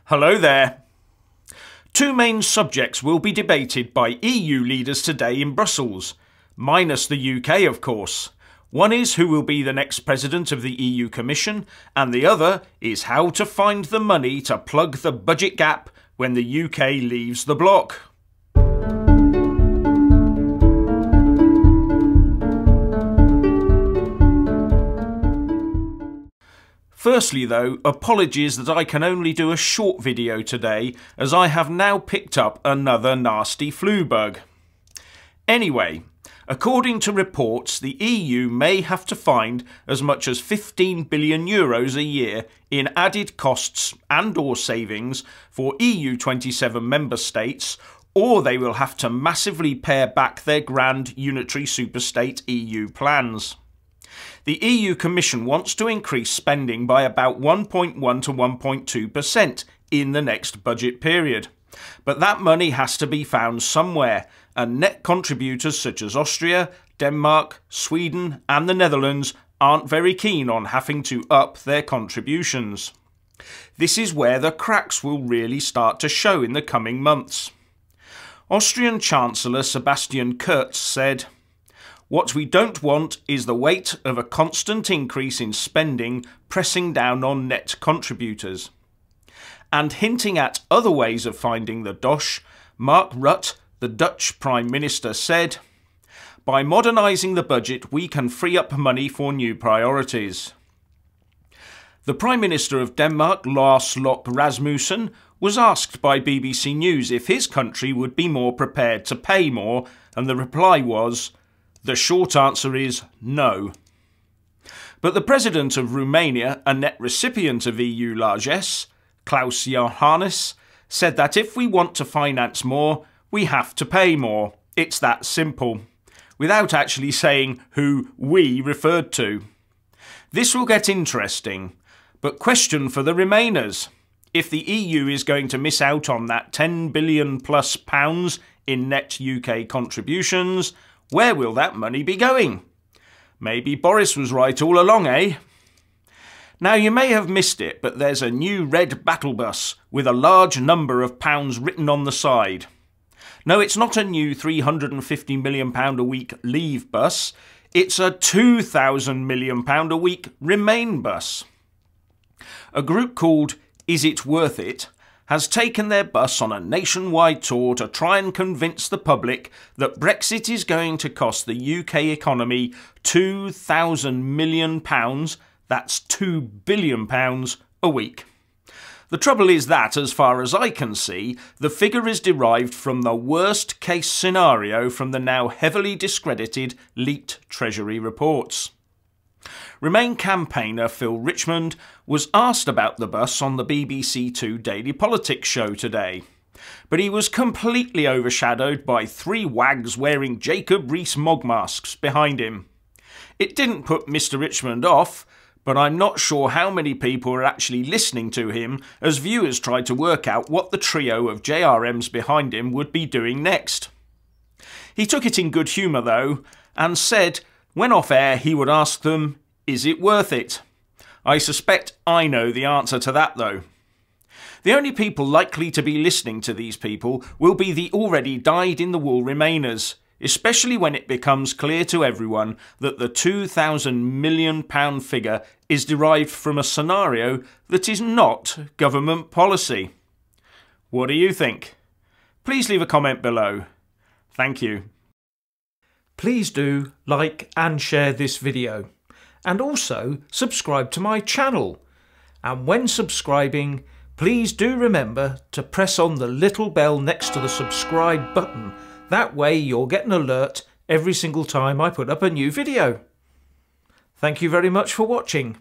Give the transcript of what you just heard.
Hello there. Two main subjects will be debated by EU leaders today in Brussels, minus the UK of course. One is who will be the next president of the EU Commission, and the other is how to find the money to plug the budget gap when the UK leaves the bloc. Firstly though, apologies that I can only do a short video today as I have now picked up another nasty flu bug. Anyway, according to reports, the EU may have to find as much as 15 billion euros a year in added costs and/or savings for EU 27 member states, or they will have to massively pare back their grand unitary superstate EU plans. The EU Commission wants to increase spending by about 1.1 to 1.2% in the next budget period. But that money has to be found somewhere, and net contributors such as Austria, Denmark, Sweden and the Netherlands aren't very keen on having to up their contributions. This is where the cracks will really start to show in the coming months. Austrian Chancellor Sebastian Kurz said, "What we don't want is the weight of a constant increase in spending pressing down on net contributors." And hinting at other ways of finding the dosh, Mark Rutte, the Dutch Prime Minister, said, "By modernising the budget we can free up money for new priorities." The Prime Minister of Denmark, Lars Løkke Rasmussen, was asked by BBC News if his country would be more prepared to pay more, and the reply was, "The short answer is no." But the President of Romania, a net recipient of EU largesse, Klaus Iohannis, said that if we want to finance more, we have to pay more. It's that simple, without actually saying who we referred to. This will get interesting, but question for the Remainers. If the EU is going to miss out on that £10 billion plus in net UK contributions, where will that money be going? Maybe Boris was right all along, eh? Now you may have missed it, but there's a new red battle bus with a large number of pounds written on the side. No, it's not a new £350 million a week Leave bus, it's a £2,000 million a week Remain bus. A group called Is It Worth It has taken their bus on a nationwide tour to try and convince the public that Brexit is going to cost the UK economy £2,000 million, that's £2 billion a week. The trouble is that, as far as I can see, the figure is derived from the worst case scenario from the now heavily discredited leaked Treasury reports. Remain campaigner Phil Richmond was asked about the bus on the BBC Two Daily Politics show today, but he was completely overshadowed by three wags wearing Jacob Rees-Mogg masks behind him. It didn't put Mr. Richmond off, but I'm not sure how many people are actually listening to him as viewers tried to work out what the trio of JRMs behind him would be doing next. He took it in good humour though, and said when off air he would ask them, "Is it worth it?" I suspect I know the answer to that though. The only people likely to be listening to these people will be the already dyed-in-the-wool Remainers, especially when it becomes clear to everyone that the £2,000 million figure is derived from a scenario that is not government policy. What do you think? Please leave a comment below. Thank you. Please do like and share this video, and also subscribe to my channel. And when subscribing, please do remember to press on the little bell next to the subscribe button. That way you'll get an alert every single time I put up a new video. Thank you very much for watching.